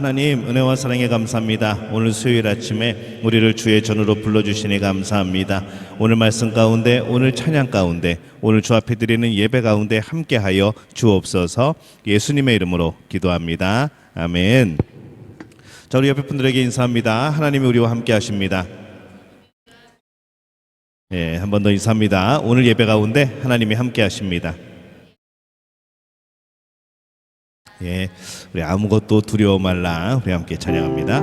하나님 은혜와 사랑에 감사합니다. 오늘 수요일 아침에 우리를 주의 전으로 불러주시니 감사합니다. 오늘 말씀 가운데, 오늘 찬양 가운데, 오늘 주 앞에 드리는 예배 가운데 함께하여 주옵소서. 예수님의 이름으로 기도합니다. 아멘. 자, 우리 옆에 분들에게 인사합니다. 하나님이 우리와 함께 하십니다. 한 번 더 인사합니다. 오늘 예배 가운데 하나님이 함께 하십니다. 우리 아무것도 두려워 말라. 우리 함께 찬양합니다.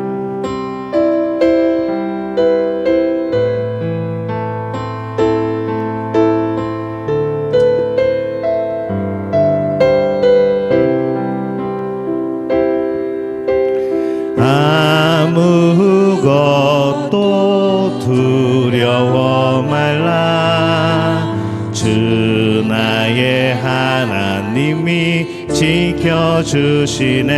아무것도 두려워 말라. 주 나의 하나님이 지켜주시네.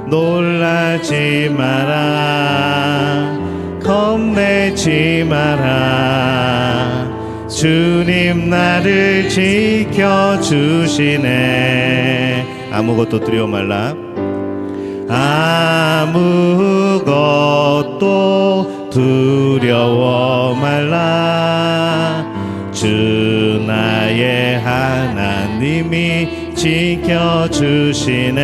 놀라지 마라. 겁내지 마라. 주님 나를 지켜주시네. 아무것도 두려워 말라. 아무것도 두려워 말라. 주 나의 하나님이 지켜주시네.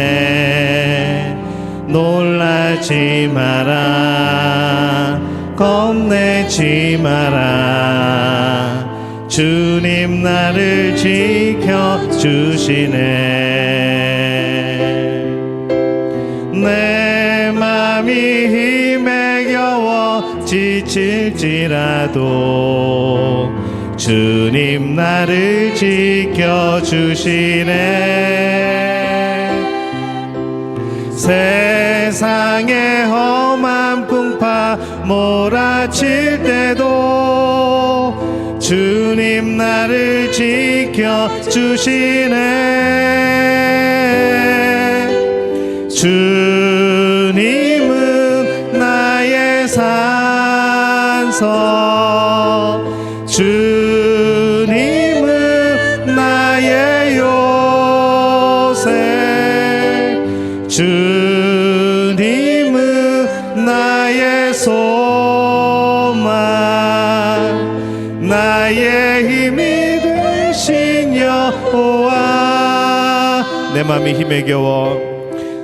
놀라지 마라. 겁내지 마라. 주님 나를 지켜주시네. 내 맘이 힘에 겨워 지칠지라도 주님 나를 지켜주시네. 세상의 험한 풍파 몰아칠 때도 주님 나를 지켜주시네. 주님은 나의 산성, 주님은 나의 요새, 주님은 나의 소망, 나의 힘이 되신 여호와. 내 맘이 힘에 겨워,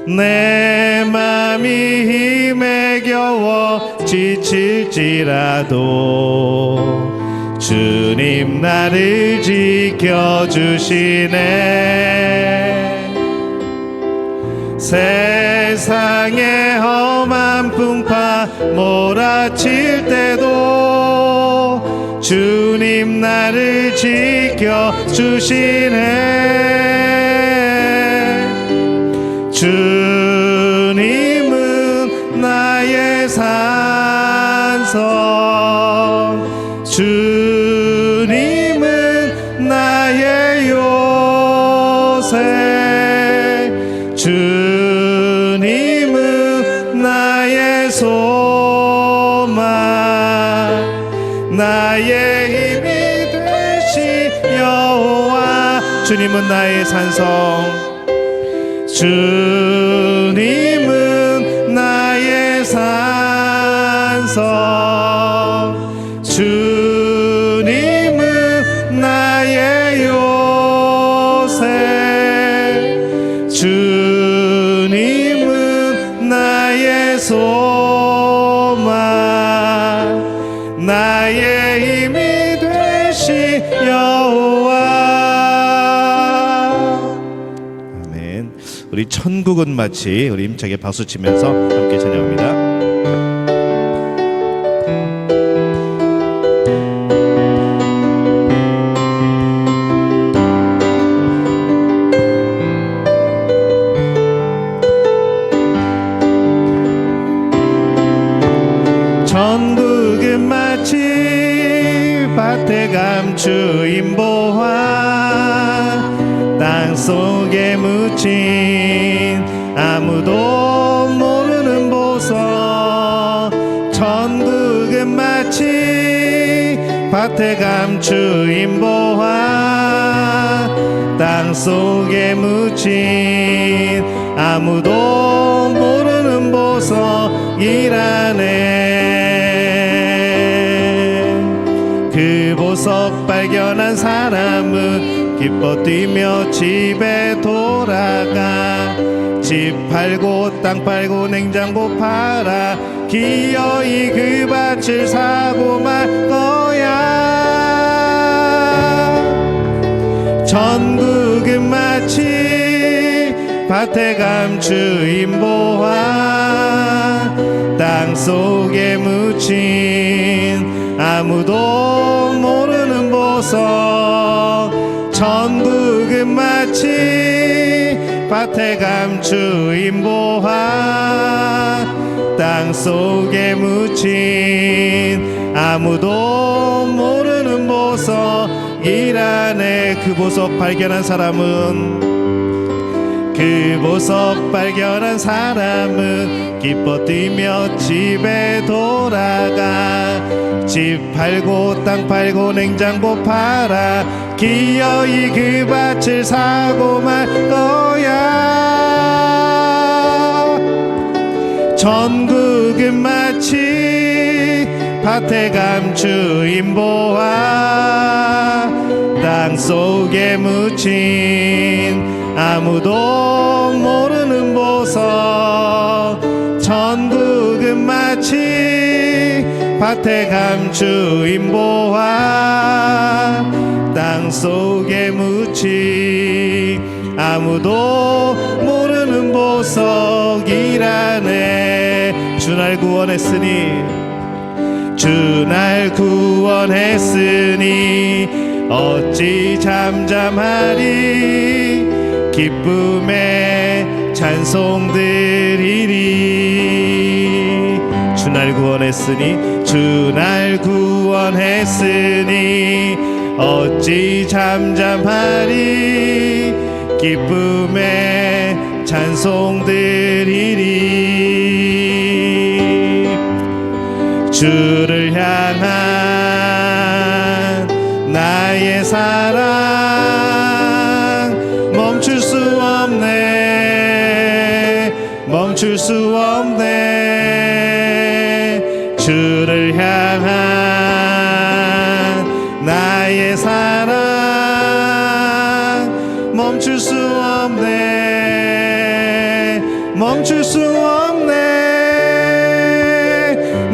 내 맘이 힘에 겨워 지칠지라도 주님 나를 지켜주시네. 세상의 험한 풍파 몰아칠 때도 주님 나를 지켜주시네. 주님은 나의 산성, 주님은 나의 요새, 주님은 나의 소망, 나의 힘이 되신 여호와. 주님은 나의 산성, 주님은 나의 산성, 주님은 나의 요새, 주님은 나의 소망, 나의 힘이 되신 여호와. 우리 천국은 마치, 우리 힘차게 박수 치면서 함께 찬양합니다. 천국은 마치 밭에 감추인 보화, 땅속에 묻힌 아무도 모르는 보석. 천국은 마치 밭에 감추인 보화, 땅속에 묻힌 아무도 모르는 보석이라네. 그 보석 발견한 사람은 기뻐 뛰며 집에 돌아가. 집 팔고 땅 팔고 냉장고 팔아 기어이 그 밭을 사고 말 거야. 전국은 마치 밭에 감추인 보화, 땅속에 묻힌 아무도 모르는 보석. 전국은 마치 밭에 감추인 보화, 땅속에 묻힌 아무도 모르는 보석이라네. 그 보석 발견한 사람은, 그 보석 발견한 사람은 기뻐 뛰며 집에 돌아가. 집 팔고 땅 팔고 냉장고 팔아 기어이 그 밭을 사고 말 거야. 전국은 마치 밭에 감추인 보화, 땅속에 묻힌 아무도 모르는 보석. 전국은 마치 밭에 감추인 보화, 땅속에 묻힌 아무도 모르는 보석이라네. 주 날 구원했으니, 주 날 구원했으니 어찌 잠잠하리. 기쁨에 찬송 드리리. 주 날 구원했으니, 주 날 구원했으니 어찌 잠잠하리. 기쁨에 찬송 드리리. 주를 향한 나의 사랑 멈출 수 없네, 멈출 수 없네. 주를 향한 나의 사랑 멈출 수 없네, 멈출 수 없네.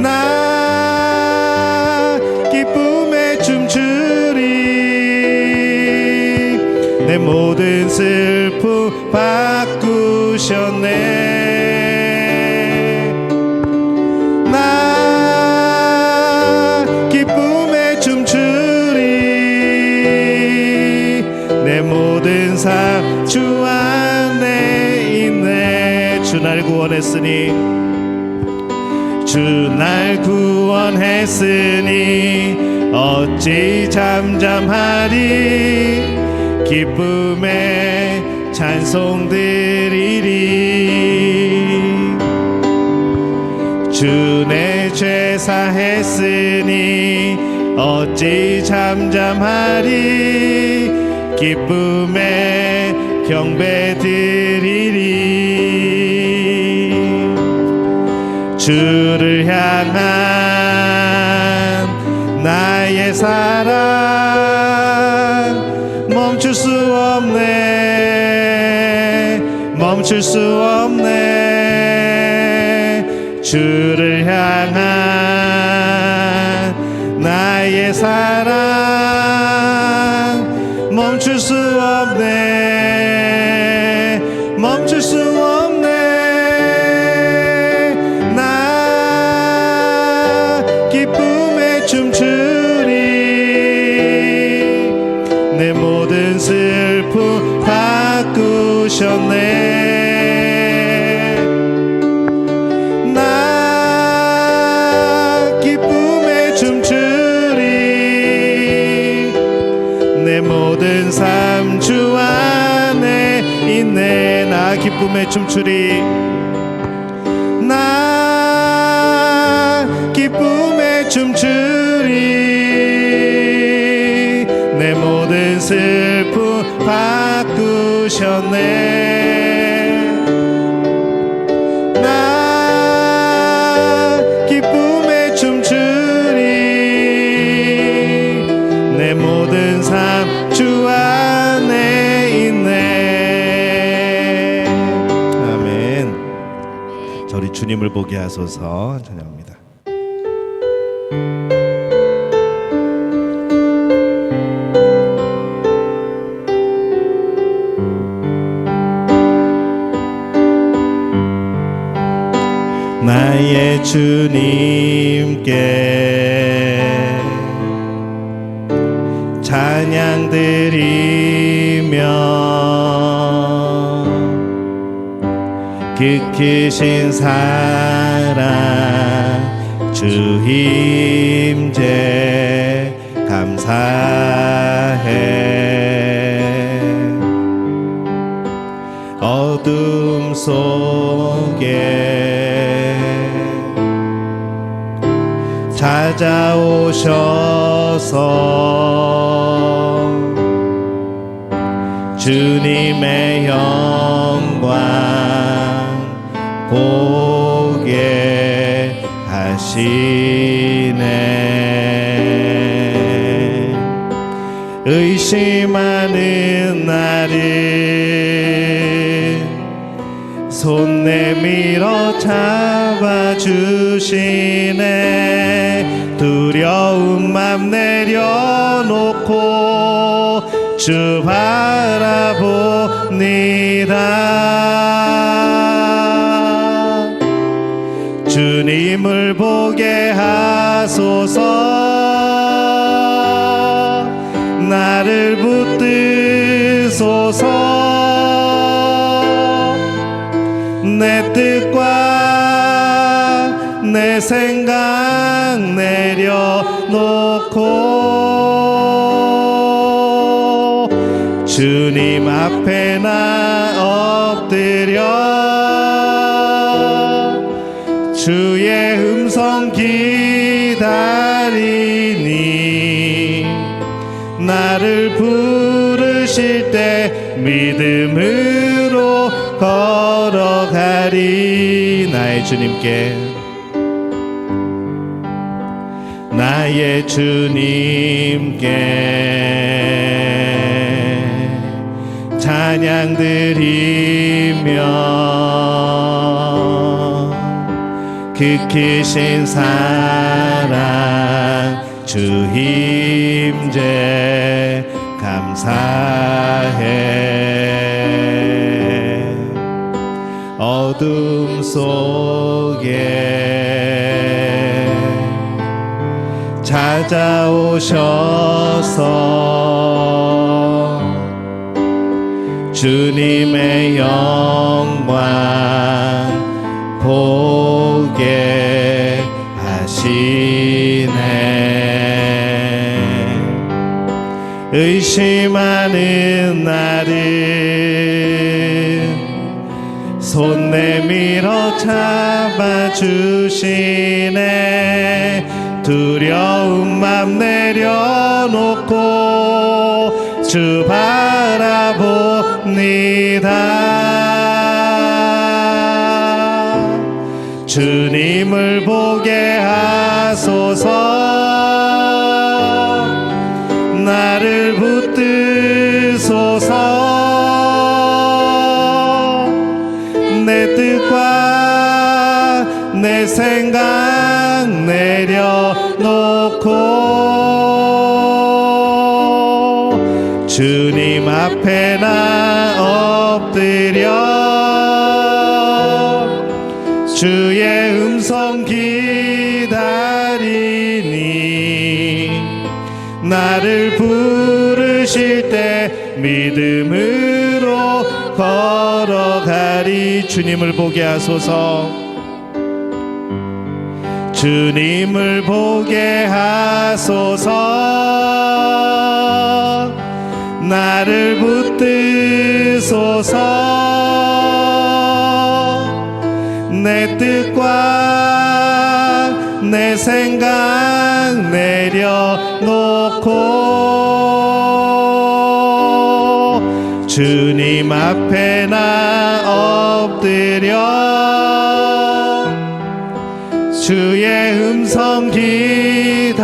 나 기쁨에 춤추리. 내 모든 슬픔 바꾸셨네. 나 기쁨에 춤추리. 내 모든 삶 주 안에 있네. 주 날 구원했으니, 주 날 구원했으니 어찌 잠잠하리. 기쁨에 찬송 드리리. 주 내 죄 사했으니 어찌 잠잠하리. 기쁨에 경배 드리리. 주를 향한 나의 사랑 멈출 수 없네, 멈출 수 없네. 주를 향한 나의 사랑 멈출 수 없네, 멈출 수 없네. 나 기쁨에 춤추리. 내 모든 슬픔 바꾸셨네. 나 기쁨에 춤추리. 내 모든 삶 주 안에 있네. 나 기쁨에 춤추리. 나 기쁨에 춤추리. 내 모든 슬픔 바꾸셨네. 주님을 보게 하소서. 찬양합니다. 나의 주님께 찬양 드리며 그 크신 사랑 주 힘제 감사해. 어둠 속에 찾아오셔서 주님의 영광 보게 하시네. 의심하는 나를 손 내밀어 잡아주시네. 두려운 맘 내려놓고 주 바라봅니다. 주님을 보게 하소서. 나를 붙드소서. 내 뜻과 내 생각 내려놓고 주님 앞에 나 엎드려 주의 음성 기다리니 나를 부르실 때 믿음으로 걸어가리. 나의 주님께 나의 주님께 찬양 드리며 그 크신 사랑 주 힘제 감사해. 어둠 속에 찾아오셔서 주님의 영광 보게 하시네. 의심하는 나를 손 내밀어 잡아주시네. 두려운 맘 내려놓고 주 바라봅니다. 주님을 보게 하소서. 나를 붙드소서. 내 뜻과 내 생각 내려놓고 주님 앞에 나 엎드려 주의 음성 기다리니 나를 부르실 때 믿음으로 걸어가리. 주님을 보게 하소서. 주님을 보게 하소서. 나를 붙드소서. 내 뜻과 내 생각 내려놓고 주님 앞에 나 엎드려 주의 음성 기다리니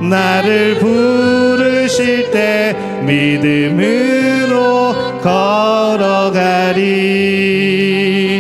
나를 부르실 때 믿음으로 걸어가리. 하리.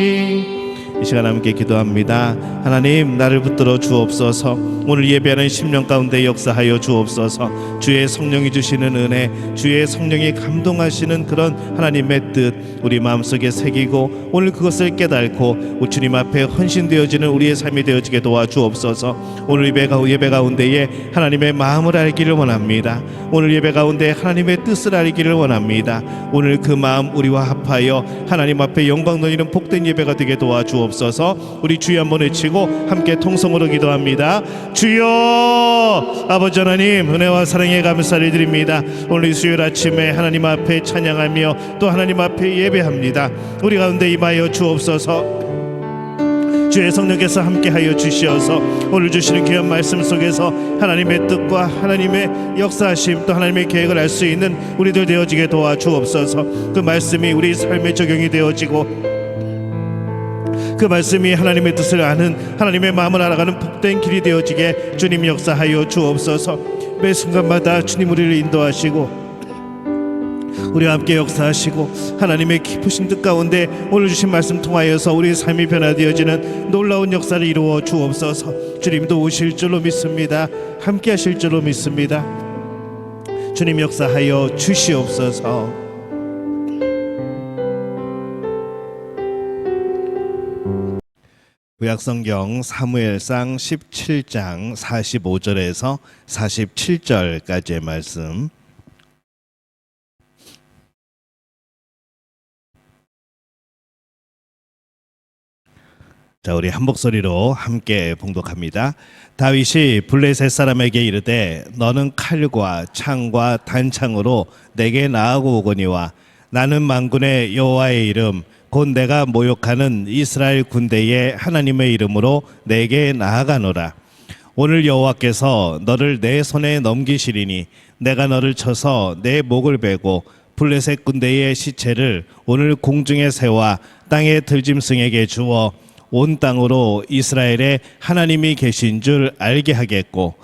이 시간 함께 기도합니다. 하나님, 나를 붙들어 주옵소서. 오늘 예배하는 10년 가운데 역사하여 주옵소서. 주의 성령이 주시는 은혜, 주의 성령이 감동하시는 그런 하나님의 뜻 우리 마음속에 새기고 오늘 그것을 깨닫고 주님 앞에 헌신되어지는 우리의 삶이 되어지게 도와주옵소서. 오늘 예배 가운데에 하나님의 마음을 알기를 원합니다. 오늘 예배 가운데 하나님의 뜻을 알기를 원합니다. 오늘 그 마음 우리와 합하여 하나님 앞에 영광 돌리는 복된 예배가 되게 도와주옵소서. 우리 주여 한번 외치고 함께 통성으로 기도합니다. 주여, 아버지 하나님, 은혜와 사랑에 감사를 드립니다. 오늘 수요일 아침에 하나님 앞에 찬양하며 또 하나님 앞에 예배합니다. 우리 가운데 임하여 주옵소서. 주의 성령께서 함께하여 주시어서 오늘 주시는 귀한 말씀 속에서 하나님의 뜻과 하나님의 역사하심 또 하나님의 계획을 알 수 있는 우리들 되어지게 도와주옵소서. 그 말씀이 우리 삶에 적용이 되어지고 그 말씀이 하나님의 뜻을 아는 하나님의 마음을 알아가는 복된 길이 되어지게 주님 역사하여 주옵소서. 매 순간마다 주님 우리를 인도하시고 우리와 함께 역사하시고 하나님의 깊으신 뜻 가운데 오늘 주신 말씀 통하여서 우리의 삶이 변화되어지는 놀라운 역사를 이루어 주옵소서. 주님도 오실 줄로 믿습니다. 함께 하실 줄로 믿습니다. 주님 역사하여 주시옵소서. 구약성경 사무엘상 17장 45절에서 47절까지의 말씀. 자, 우리 한 목소리로 함께 봉독합니다. 다윗이 블레셋 사람에게 이르되 너는 칼과 창과 단창으로 내게 나아고 오거니와 나는 만군의 여호와의 이름 곧 내가 모욕하는 이스라엘 군대의 하나님의 이름으로 내게 나아가노라. 오늘 여호와께서 너를 내 손에 넘기시리니 내가 너를 쳐서 내 목을 베고 블레셋 군대의 시체를 오늘 공중의 새와 땅의 들짐승에게 주어 온 땅으로 이스라엘의 하나님이 계신 줄 알게 하겠고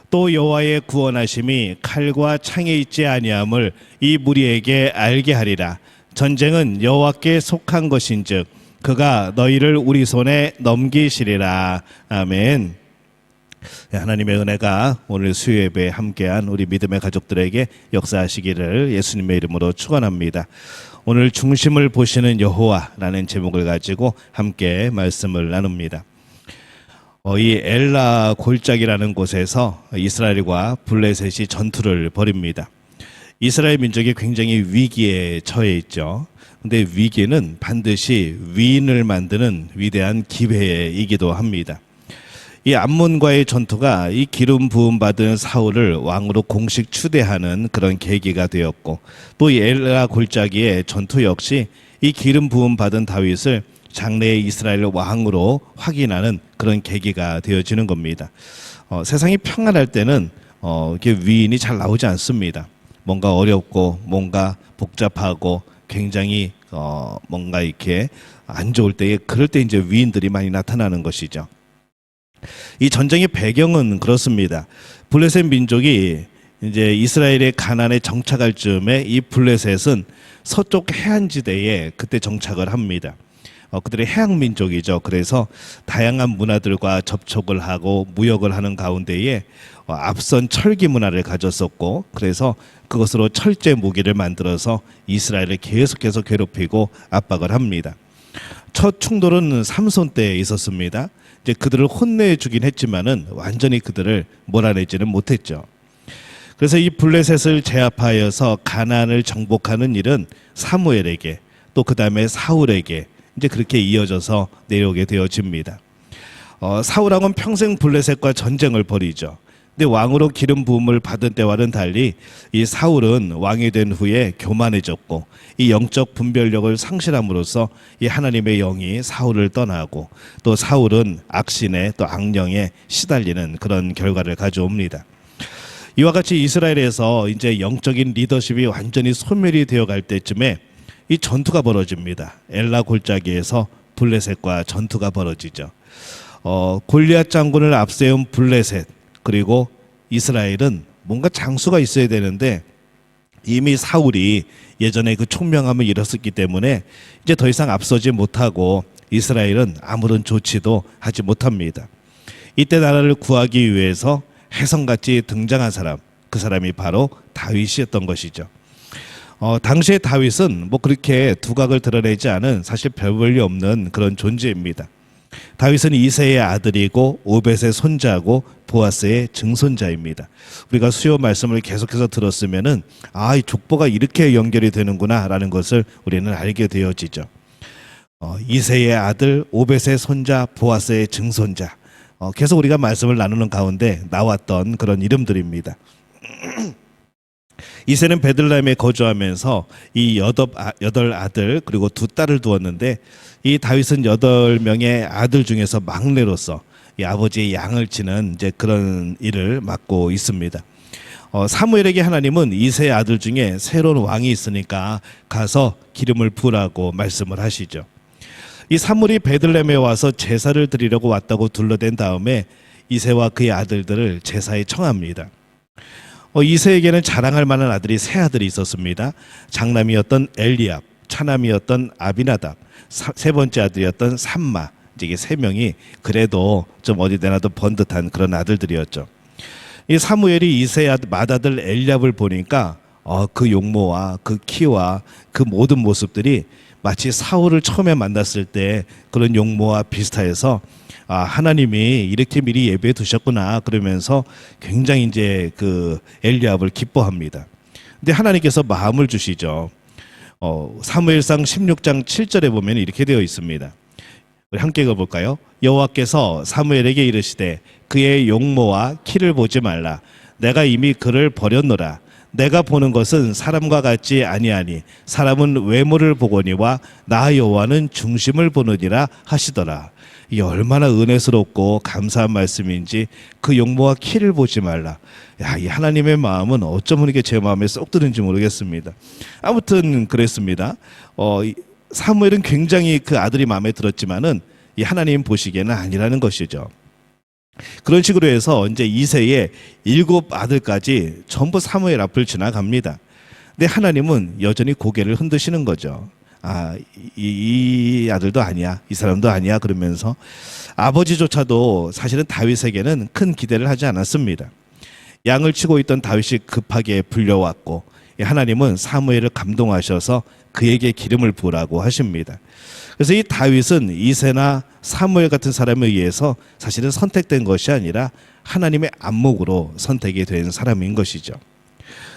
또 여호와의 구원하심이 칼과 창에 있지 아니함을 이 무리에게 알게 하리라. 전쟁은 여호와께 속한 것인즉 그가 너희를 우리 손에 넘기시리라. 아멘. 하나님의 은혜가 오늘 수요 예배에 함께한 우리 믿음의 가족들에게 역사하시기를 예수님의 이름으로 축원합니다. 오늘 중심을 보시는 여호와라는 제목을 가지고 함께 말씀을 나눕니다. 이 엘라 골짜기라는 곳에서 이스라엘과 블레셋이 전투를 벌입니다. 이스라엘 민족이 굉장히 위기에 처해 있죠. 근데 위기는 반드시 위인을 만드는 위대한 기회이기도 합니다. 이 암몬과의 전투가 이 기름 부음 받은 사울을 왕으로 공식 추대하는 그런 계기가 되었고 또 이 엘라 골짜기의 전투 역시 이 기름 부음 받은 다윗을 장래의 이스라엘 왕으로 확인하는 그런 계기가 되어지는 겁니다. 세상이 평안할 때는 이렇게 위인이 잘 나오지 않습니다. 뭔가 어렵고 뭔가 복잡하고 굉장히 뭔가 이렇게 안 좋을 때에 그럴 때 이제 위인들이 많이 나타나는 것이죠. 이 전쟁의 배경은 그렇습니다. 블레셋 민족이 이제 이스라엘의 가나안에 정착할 즈음에 이 블레셋은 서쪽 해안지대에 그때 정착을 합니다. 그들의 해양 민족이죠. 그래서 다양한 문화들과 접촉을 하고 무역을 하는 가운데에 앞선 철기 문화를 가졌었고 그래서 그것으로 철제 무기를 만들어서 이스라엘을 계속해서 괴롭히고 압박을 합니다. 첫 충돌은 삼손 때에 있었습니다. 이제 그들을 혼내주긴 했지만은 완전히 그들을 몰아내지는 못했죠. 그래서 이 블레셋을 제압하여서 가나안을 정복하는 일은 사무엘에게 또 그 다음에 사울에게 이제 그렇게 이어져서 내려오게 되어집니다. 사울왕은 평생 블레셋과 전쟁을 벌이죠. 근데 왕으로 기름 부음을 받은 때와는 달리 이 사울은 왕이 된 후에 교만해졌고 이 영적 분별력을 상실함으로써 이 하나님의 영이 사울을 떠나고 또 사울은 악신에 또 악령에 시달리는 그런 결과를 가져옵니다. 이와 같이 이스라엘에서 이제 영적인 리더십이 완전히 소멸이 되어갈 때쯤에 이 전투가 벌어집니다. 엘라 골짜기에서 블레셋과 전투가 벌어지죠. 골리앗 장군을 앞세운 블레셋 그리고 이스라엘은 뭔가 장수가 있어야 되는데 이미 사울이 예전에 그 총명함을 잃었었기 때문에 이제 더 이상 앞서지 못하고 이스라엘은 아무런 조치도 하지 못합니다. 이때 나라를 구하기 위해서 혜성같이 등장한 사람, 그 사람이 바로 다윗이었던 것이죠. 당시의 다윗은 뭐 그렇게 두각을 드러내지 않은 사실 별 볼일 없는 그런 존재입니다. 다윗은 이새의 아들이고 오벳의 손자고 보아스의 증손자입니다. 우리가 수요 말씀을 계속해서 들었으면은 이 족보가 이렇게 연결이 되는구나라는 것을 우리는 알게 되어지죠. 이새의 아들, 오벳의 손자, 보아스의 증손자. 계속 우리가 말씀을 나누는 가운데 나왔던 그런 이름들입니다. 이새는 베들레헴에 거주하면서 이 여덟 아들 그리고 두 딸을 두었는데, 이 다윗은 8명의 아들 중에서 막내로서 이 아버지의 양을 치는 이제 그런 일을 맡고 있습니다. 사무엘에게 하나님은 이새의 아들 중에 새로운 왕이 있으니까 가서 기름을 부으라고 말씀을 하시죠. 이 사물이 베들레헴에 와서 제사를 드리려고 왔다고 둘러댄 다음에 이새와 그의 아들들을 제사에 청합니다. 이새에게는 자랑할 만한 아들이 세 아들이 있었습니다. 장남이었던 엘리압, 차남이었던 아비나답, 세 번째 아들이었던 삼마. 이게 세 명이 그래도 좀 어디대나도 번듯한 그런 아들들이었죠. 이 사무엘이 이새의 맏아들 엘리압을 보니까 그 용모와 그 키와 그 모든 모습들이 마치 사울을 처음에 만났을 때 그런 용모와 비슷해서 하나님이 이렇게 미리 예배해 두셨구나 그러면서 굉장히 이제 그 엘리압을 기뻐합니다. 근데 하나님께서 마음을 주시죠. 사무엘상 16장 7절에 보면 이렇게 되어 있습니다. 우리 함께 읽어볼까요? 여호와께서 사무엘에게 이르시되 그의 용모와 키를 보지 말라. 내가 이미 그를 버렸노라. 내가 보는 것은 사람과 같지 아니하니 사람은 외모를 보거니와 나 여호와는 중심을 보느니라 하시더라. 이게 얼마나 은혜스럽고 감사한 말씀인지, 그 용모와 키를 보지 말라. 이 하나님의 마음은 어쩌면 이게 제 마음에 쏙 드는지 모르겠습니다. 아무튼 그랬습니다. 사무엘은 굉장히 그 아들이 마음에 들었지만은 이 하나님 보시기에는 아니라는 것이죠. 그런 식으로 해서 이제 이새의 7 아들까지 전부 사무엘 앞을 지나갑니다. 근데 하나님은 여전히 고개를 흔드시는 거죠. 이 아들도 아니야, 이 사람도 아니야 그러면서 아버지조차도 사실은 다윗에게는 큰 기대를 하지 않았습니다. 양을 치고 있던 다윗이 급하게 불려왔고 하나님은 사무엘을 감동하셔서 그에게 기름을 부으라고 하십니다. 그래서 이 다윗은 이새나 사무엘 같은 사람에 의해서 사실은 선택된 것이 아니라 하나님의 안목으로 선택이 된 사람인 것이죠.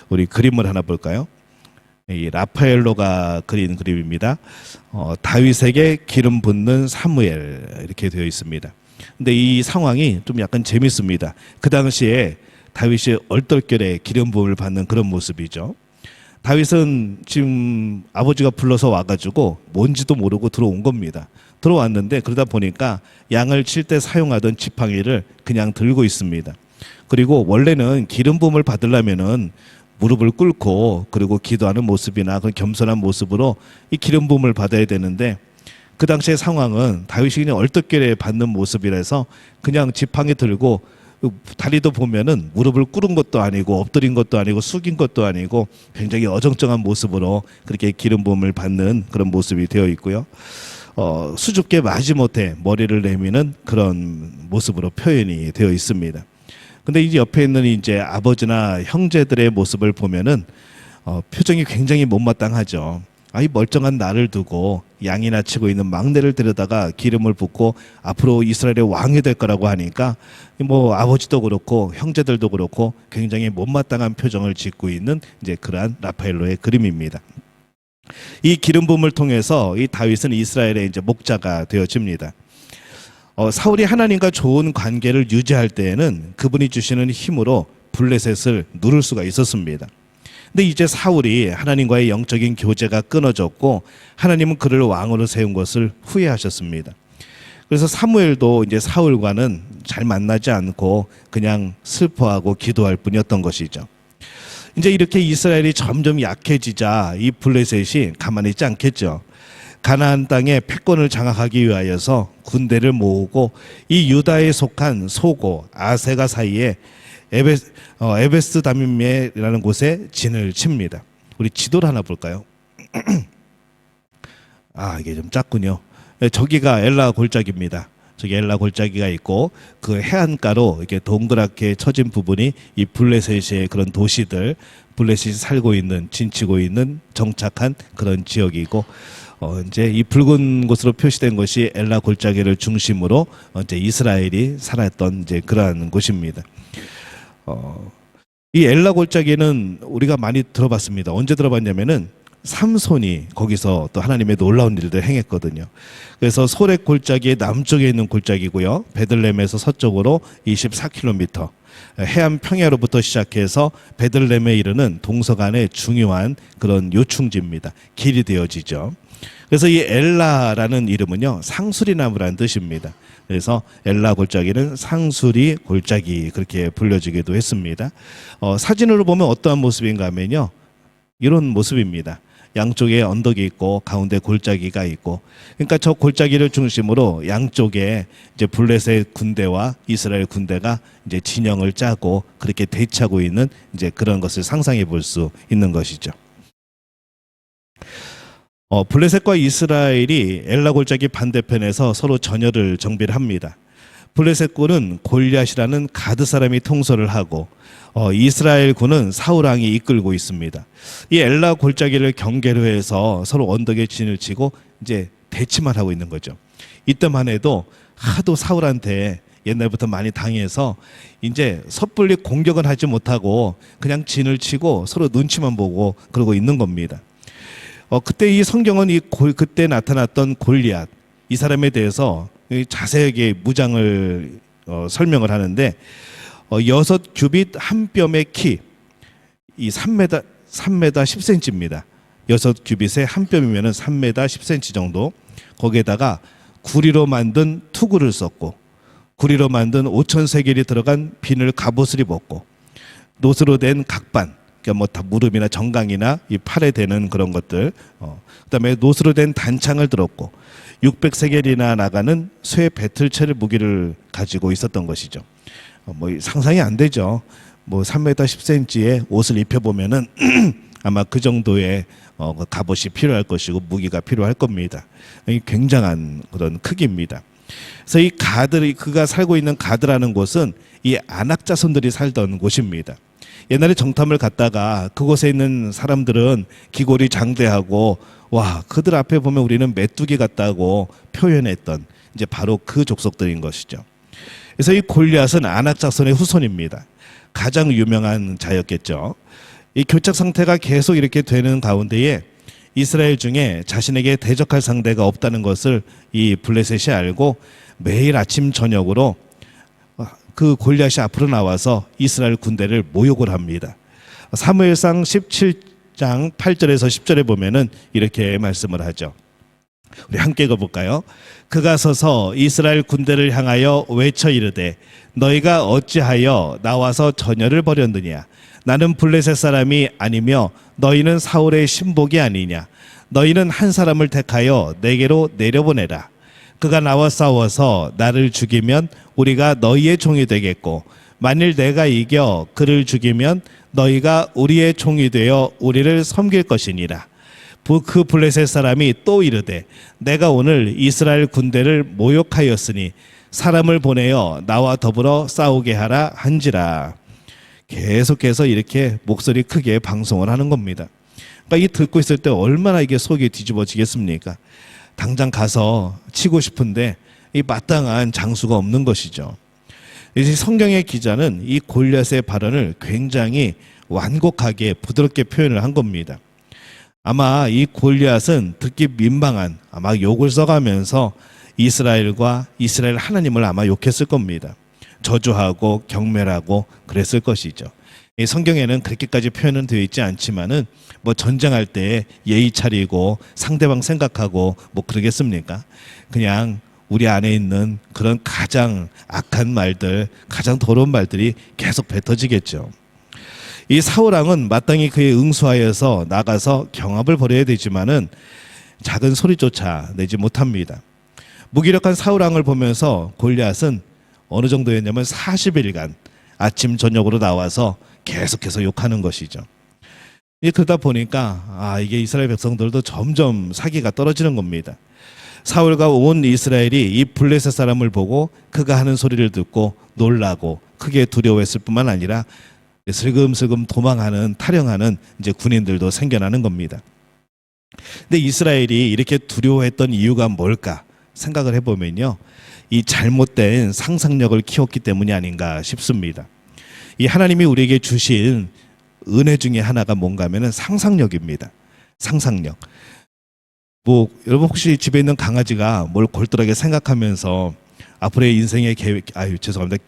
우리 그림을 하나 볼까요? 이 라파엘로가 그린 그림입니다. 다윗에게 기름 붓는 사무엘 이렇게 되어 있습니다. 근데 이 상황이 좀 약간 재밌습니다. 그 당시에 다윗이 얼떨결에 기름 부음을 받는 그런 모습이죠. 다윗은 지금 아버지가 불러서 와가지고 뭔지도 모르고 들어온 겁니다. 들어왔는데 그러다 보니까 양을 칠 때 사용하던 지팡이를 그냥 들고 있습니다. 그리고 원래는 기름 부음을 받으려면은 무릎을 꿇고 그리고 기도하는 모습이나 그런 겸손한 모습으로 이 기름 부음을 받아야 되는데, 그 당시의 상황은 다윗이 그냥 얼떨결에 받는 모습이라서 그냥 지팡이 들고, 다리도 보면은 무릎을 꿇은 것도 아니고 엎드린 것도 아니고 숙인 것도 아니고 굉장히 어정쩡한 모습으로 그렇게 기름 부음을 받는 그런 모습이 되어 있고요. 수줍게 마지못해 머리를 내미는 그런 모습으로 표현이 되어 있습니다. 근데 이 옆에 있는 이제 아버지나 형제들의 모습을 보면은 표정이 굉장히 못마땅하죠. 이 멀쩡한 나를 두고 양이나 치고 있는 막내를 데려다가 기름을 붓고 앞으로 이스라엘의 왕이 될 거라고 하니까 뭐 아버지도 그렇고 형제들도 그렇고 굉장히 못마땅한 표정을 짓고 있는 이제 그러한 라파엘로의 그림입니다. 이 기름 부음을 통해서 이 다윗은 이스라엘의 이제 목자가 되어집니다. 사울이 하나님과 좋은 관계를 유지할 때에는 그분이 주시는 힘으로 블레셋을 누를 수가 있었습니다. 근데 이제 사울이 하나님과의 영적인 교제가 끊어졌고 하나님은 그를 왕으로 세운 것을 후회하셨습니다. 그래서 사무엘도 이제 사울과는 잘 만나지 않고 그냥 슬퍼하고 기도할 뿐이었던 것이죠. 이제 이렇게 이스라엘이 점점 약해지자 이 블레셋이 가만히 있지 않겠죠. 가나안 땅의 패권을 장악하기 위하여서 군대를 모으고 이 유다에 속한 소고 아세가 사이에 에베스 다밈이라는 곳에 진을 칩니다. 우리 지도를 하나 볼까요? 이게 좀 작군요. 저기가 엘라 골짜기입니다. 저기 엘라 골짜기가 있고 그 해안가로 이렇게 동그랗게 쳐진 부분이 이 블레셋의 그런 도시들, 블레셋이 살고 있는, 진치고 있는 정착한 그런 지역이고, 이제 이 붉은 곳으로 표시된 것이 엘라 골짜기를 중심으로 이제 이스라엘이 살았던 이제 그러한 곳입니다. 이 엘라 골짜기는 우리가 많이 들어봤습니다. 언제 들어봤냐면은 삼손이 거기서 또 하나님의 놀라운 일들을 행했거든요. 그래서 소렉 골짜기의 남쪽에 있는 골짜기고요. 베들레헴에서 서쪽으로 24km, 해안 평야로부터 시작해서 베들레헴에 이르는 동서간의 중요한 그런 요충지입니다. 길이 되어지죠. 그래서 이 엘라라는 이름은요, 상수리 나무라는 뜻입니다. 그래서 엘라 골짜기는 상수리 골짜기 그렇게 불려지기도 했습니다. 사진으로 보면 어떠한 모습인가 하면요, 이런 모습입니다. 양쪽에 언덕이 있고 가운데 골짜기가 있고, 그러니까 저 골짜기를 중심으로 양쪽에 이제 블레셋 군대와 이스라엘 군대가 이제 진영을 짜고 그렇게 대치하고 있는 이제 그런 것을 상상해 볼 수 있는 것이죠. 블레셋과 이스라엘이 엘라 골짜기 반대편에서 서로 전열을 정비를 합니다. 블레셋군은 골리앗이라는 가드 사람이 통솔을 하고 이스라엘 군은 사울 왕이 이끌고 있습니다. 이 엘라 골짜기를 경계로 해서 서로 언덕에 진을 치고 이제 대치만 하고 있는 거죠. 이때만 해도 하도 사울한테 옛날부터 많이 당해서 이제 섣불리 공격은 하지 못하고 그냥 진을 치고 서로 눈치만 보고 그러고 있는 겁니다. 그때 이 성경은 그때 나타났던 골리앗, 이 사람에 대해서 자세하게 무장을 설명을 하는데, 6규빗 한 뼘의 키, 이 3m 10cm입니다. 6규빗에 한 뼘이면 3m 10cm 정도. 거기에다가 구리로 만든 투구를 썼고, 구리로 만든 5,000세겔이 들어간 비늘 갑옷을 입었고, 노스로 된 각반, 그러니까 뭐 다 무릎이나 정강이나 이 팔에 대는 그런 것들, 그다음에 노스로 된 단창을 들었고, 600세겔이나 나가는 쇠 배틀체를 무기를 가지고 있었던 것이죠. 뭐 상상이 안 되죠. 뭐 3m 10cm의 옷을 입혀보면은 아마 그 정도의 갑옷이 필요할 것이고 무기가 필요할 겁니다. 굉장한 그런 크기입니다. 그래서 이 그가 살고 있는 가드라는 곳은 이 아낙 자손들이 살던 곳입니다. 옛날에 정탐을 갔다가 그곳에 있는 사람들은 기골이 장대하고, 와, 그들 앞에 보면 우리는 메뚜기 같다고 표현했던 이제 바로 그 족속들인 것이죠. 그래서 이 골리앗은 아낙 자손의 후손입니다. 가장 유명한 자였겠죠. 이 교착 상태가 계속 이렇게 되는 가운데에 이스라엘 중에 자신에게 대적할 상대가 없다는 것을 이 블레셋이 알고 매일 아침 저녁으로 그 골리앗이 앞으로 나와서 이스라엘 군대를 모욕을 합니다. 사무엘상 17장 8절에서 10절에 보면은 이렇게 말씀을 하죠. 우리 함께 읽어볼까요? 그가 서서 이스라엘 군대를 향하여 외쳐 이르되 너희가 어찌하여 나와서 전열을 벌였느냐? 나는 블레셋 사람이 아니며 너희는 사울의 신복이 아니냐? 너희는 한 사람을 택하여 내게로 내려보내라. 그가 나와 싸워서 나를 죽이면 우리가 너희의 종이 되겠고, 만일 내가 이겨 그를 죽이면 너희가 우리의 종이 되어 우리를 섬길 것이니라. 그 블레셋 사람이 또 이르되 내가 오늘 이스라엘 군대를 모욕하였으니 사람을 보내어 나와 더불어 싸우게 하라 한지라. 계속해서 이렇게 목소리 크게 방송을 하는 겁니다. 그러니까 이 듣고 있을 때 얼마나 이게 속이 뒤집어지겠습니까? 당장 가서 치고 싶은데 이 마땅한 장수가 없는 것이죠. 이제 성경의 기자는 이 골리앗의 발언을 굉장히 완곡하게 부드럽게 표현을 한 겁니다. 아마 이 골리앗은 듣기 민망한 아마 욕을 써가면서 이스라엘과 이스라엘 하나님을 아마 욕했을 겁니다. 저주하고 경멸하고 그랬을 것이죠. 이 성경에는 그렇게까지 표현은 되어 있지 않지만은 뭐 전쟁할 때 예의 차리고 상대방 생각하고 뭐 그러겠습니까? 그냥 우리 안에 있는 그런 가장 악한 말들, 가장 더러운 말들이 계속 뱉어지겠죠. 이 사울왕은 마땅히 그에 응수하여서 나가서 경합을 벌여야 되지만은 작은 소리조차 내지 못합니다. 무기력한 사울왕을 보면서 골리앗은 어느 정도였냐면 40일간 아침 저녁으로 나와서 계속해서 욕하는 것이죠. 그러다 보니까 이게 이스라엘 백성들도 점점 사기가 떨어지는 겁니다. 사울과 온 이스라엘이 이 블레셋 사람을 보고 그가 하는 소리를 듣고 놀라고 크게 두려워했을 뿐만 아니라 슬금슬금 도망하는 탈영하는 이제 군인들도 생겨나는 겁니다. 근데 이스라엘이 이렇게 두려워했던 이유가 뭘까 생각을 해보면요, 이 잘못된 상상력을 키웠기 때문이 아닌가 싶습니다. 이 하나님이 우리에게 주신 은혜 중에 하나가 뭔가 하면은 상상력입니다. 상상력. 여러분 혹시 집에 있는 강아지가 뭘 골똘하게 생각하면서 앞으로의 인생의 계획,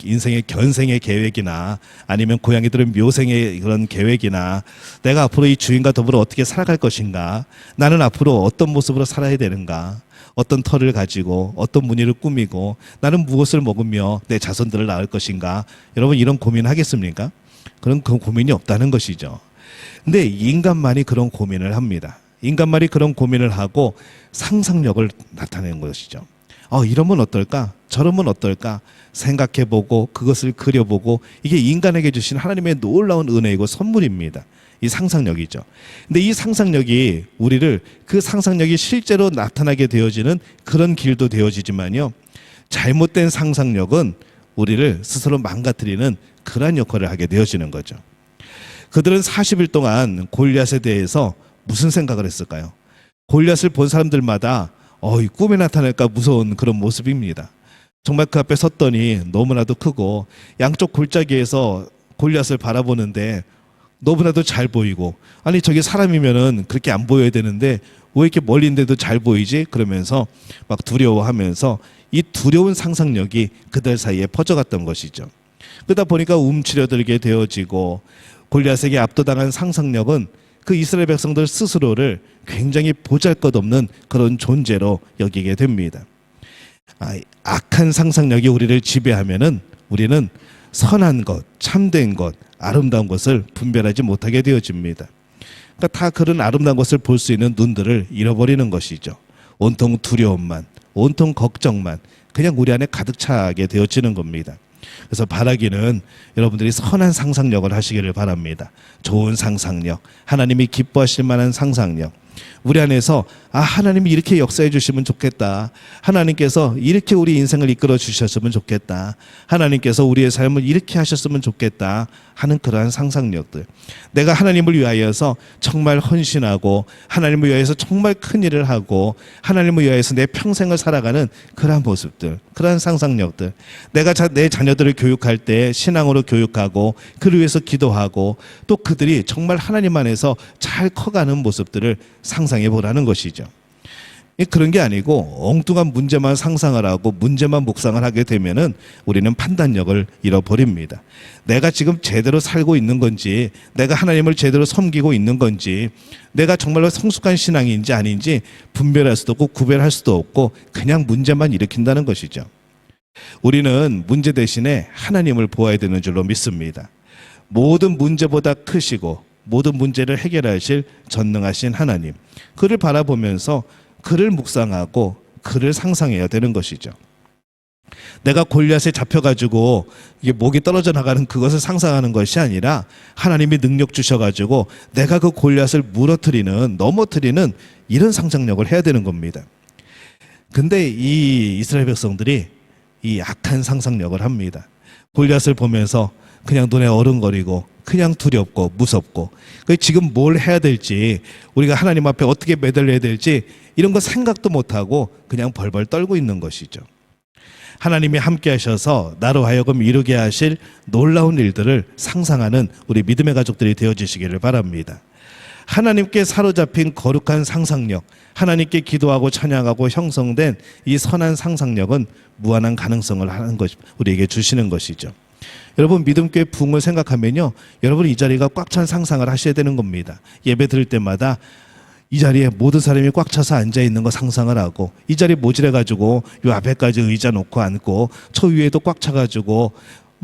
인생의 견생의 계획이나 아니면 고양이들은 묘생의 그런 계획이나 내가 앞으로 이 주인과 더불어 어떻게 살아갈 것인가, 나는 앞으로 어떤 모습으로 살아야 되는가, 어떤 털을 가지고 어떤 무늬를 꾸미고 나는 무엇을 먹으며 내 자손들을 낳을 것인가, 여러분 이런 고민 하겠습니까? 그런 고민이 없다는 것이죠. 근데 인간만이 그런 고민을 합니다. 인간만이 그런 고민을 하고 상상력을 나타내는 것이죠. 이러면 어떨까? 저러면 어떨까? 생각해보고 그것을 그려보고, 이게 인간에게 주신 하나님의 놀라운 은혜이고 선물입니다. 이 상상력이죠. 근데 이 상상력이 우리를, 그 상상력이 실제로 나타나게 되어지는 그런 길도 되어지지만요, 잘못된 상상력은 우리를 스스로 망가뜨리는 그러한 역할을 하게 되어지는 거죠. 그들은 40일 동안 골리앗에 대해서 무슨 생각을 했을까요? 골리앗을 본 사람들마다 이 꿈에 나타날까 무서운 그런 모습입니다. 정말 그 앞에 섰더니 너무나도 크고 양쪽 골짜기에서 골리앗을 바라보는데 너무나도 잘 보이고, 아니 저게 사람이면은 그렇게 안 보여야 되는데 왜 이렇게 멀리 있는데도 잘 보이지? 그러면서 막 두려워하면서 이 두려운 상상력이 그들 사이에 퍼져갔던 것이죠. 그러다 보니까 움츠려들게 되어지고, 골리앗에게 압도당한 상상력은 그 이스라엘 백성들 스스로를 굉장히 보잘것없는 그런 존재로 여기게 됩니다. 악한 상상력이 우리를 지배하면은 우리는 선한 것, 참된 것, 아름다운 것을 분별하지 못하게 되어집니다. 그러니까 다 그런 아름다운 것을 볼 수 있는 눈들을 잃어버리는 것이죠. 온통 두려움만, 온통 걱정만 그냥 우리 안에 가득 차게 되어지는 겁니다. 그래서 바라기는 여러분들이 선한 상상력을 하시기를 바랍니다. 좋은 상상력, 하나님이 기뻐하실 만한 상상력. 우리 안에서 하나님이 이렇게 역사해 주시면 좋겠다, 하나님께서 이렇게 우리 인생을 이끌어 주셨으면 좋겠다, 하나님께서 우리의 삶을 이렇게 하셨으면 좋겠다 하는 그러한 상상력들, 내가 하나님을 위하여서 정말 헌신하고 하나님을 위하여서 정말 큰 일을 하고 하나님을 위하여서 내 평생을 살아가는 그러한 모습들, 그러한 상상력들, 내가 내 자녀들을 교육할 때 신앙으로 교육하고 그를 위해서 기도하고 또 그들이 정말 하나님 안에서 잘 커가는 모습들을 상상해 보라는 것이죠. 그런 게 아니고 엉뚱한 문제만 상상을 하고 문제만 묵상을 하게 되면은 우리는 판단력을 잃어버립니다. 내가 지금 제대로 살고 있는 건지, 내가 하나님을 제대로 섬기고 있는 건지, 내가 정말로 성숙한 신앙인지 아닌지 분별할 수도 없고 구별할 수도 없고 그냥 문제만 일으킨다는 것이죠. 우리는 문제 대신에 하나님을 보아야 되는 줄로 믿습니다. 모든 문제보다 크시고 모든 문제를 해결하실 전능하신 하나님, 그를 바라보면서 그를 묵상하고 그를 상상해야 되는 것이죠. 내가 골리앗에 잡혀가지고 이게 목이 떨어져 나가는 그것을 상상하는 것이 아니라 하나님이 능력 주셔가지고 내가 그 골리앗을 넘어뜨리는 이런 상상력을 해야 되는 겁니다. 근데 이 이스라엘 백성들이 이 악한 상상력을 합니다. 골리앗을 보면서 그냥 눈에 어른거리고 그냥 두렵고 무섭고, 지금 뭘 해야 될지, 우리가 하나님 앞에 어떻게 매달려야 될지 이런 거 생각도 못하고 그냥 벌벌 떨고 있는 것이죠. 하나님이 함께 하셔서 나로 하여금 이루게 하실 놀라운 일들을 상상하는 우리 믿음의 가족들이 되어주시기를 바랍니다. 하나님께 사로잡힌 거룩한 상상력, 하나님께 기도하고 찬양하고 형성된 이 선한 상상력은 무한한 가능성을 하는 것, 우리에게 주시는 것이죠. 여러분, 믿음교회 부흥을 생각하면요, 여러분 이 자리가 꽉 찬 상상을 하셔야 되는 겁니다. 예배 드릴 때마다 이 자리에 모든 사람이 꽉 차서 앉아있는 거 상상을 하고, 이 자리 모질해가지고 요 앞에까지 의자 놓고 앉고 저 위에도 꽉 차가지고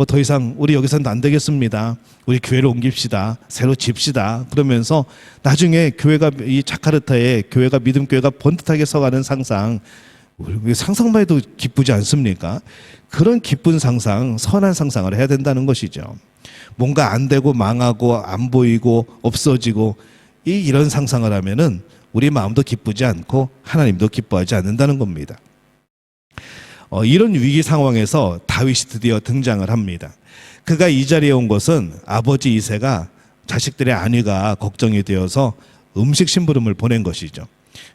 더 이상 우리 여기서는 안 되겠습니다, 우리 교회를 옮깁시다, 새로 집시다 그러면서 나중에 교회가, 이 자카르타에 교회가 믿음교회가 번듯하게 서가는 상상만 해도 기쁘지 않습니까? 그런 기쁜 상상, 선한 상상을 해야 된다는 것이죠. 뭔가 안 되고 망하고 안 보이고 없어지고 이런 상상을 하면은 우리 마음도 기쁘지 않고 하나님도 기뻐하지 않는다는 겁니다. 이런 위기 상황에서 다윗이 드디어 등장을 합니다. 그가 이 자리에 온 것은 아버지 이새가 자식들의 안위가 걱정이 되어서 음식 심부름을 보낸 것이죠.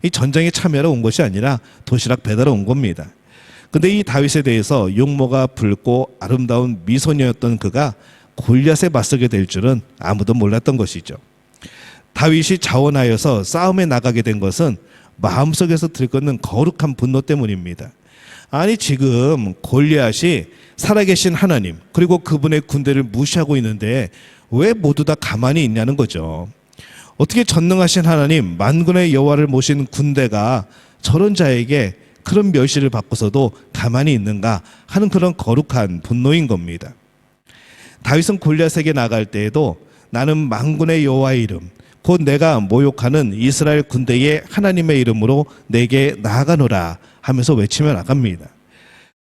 이 전쟁에 참여하러 온 것이 아니라 도시락 배달하러 온 겁니다. 근데 이 다윗에 대해서 용모가 붉고 아름다운 미소녀였던 그가 골리앗에 맞서게 될 줄은 아무도 몰랐던 것이죠. 다윗이 자원하여서 싸움에 나가게 된 것은 마음속에서 들끓는 거룩한 분노 때문입니다. 아니 지금 골리앗이 살아계신 하나님 그리고 그분의 군대를 무시하고 있는데 왜 모두 다 가만히 있냐는 거죠. 어떻게 전능하신 하나님 만군의 여호와를 모신 군대가 저런 자에게 그런 멸시를 받고서도 가만히 있는가 하는 그런 거룩한 분노인 겁니다. 다윗은 골리앗에게 나갈 때에도 나는 만군의 여호와의 이름 곧 내가 모욕하는 이스라엘 군대의 하나님의 이름으로 내게 나아가노라 하면서 외치며 나갑니다.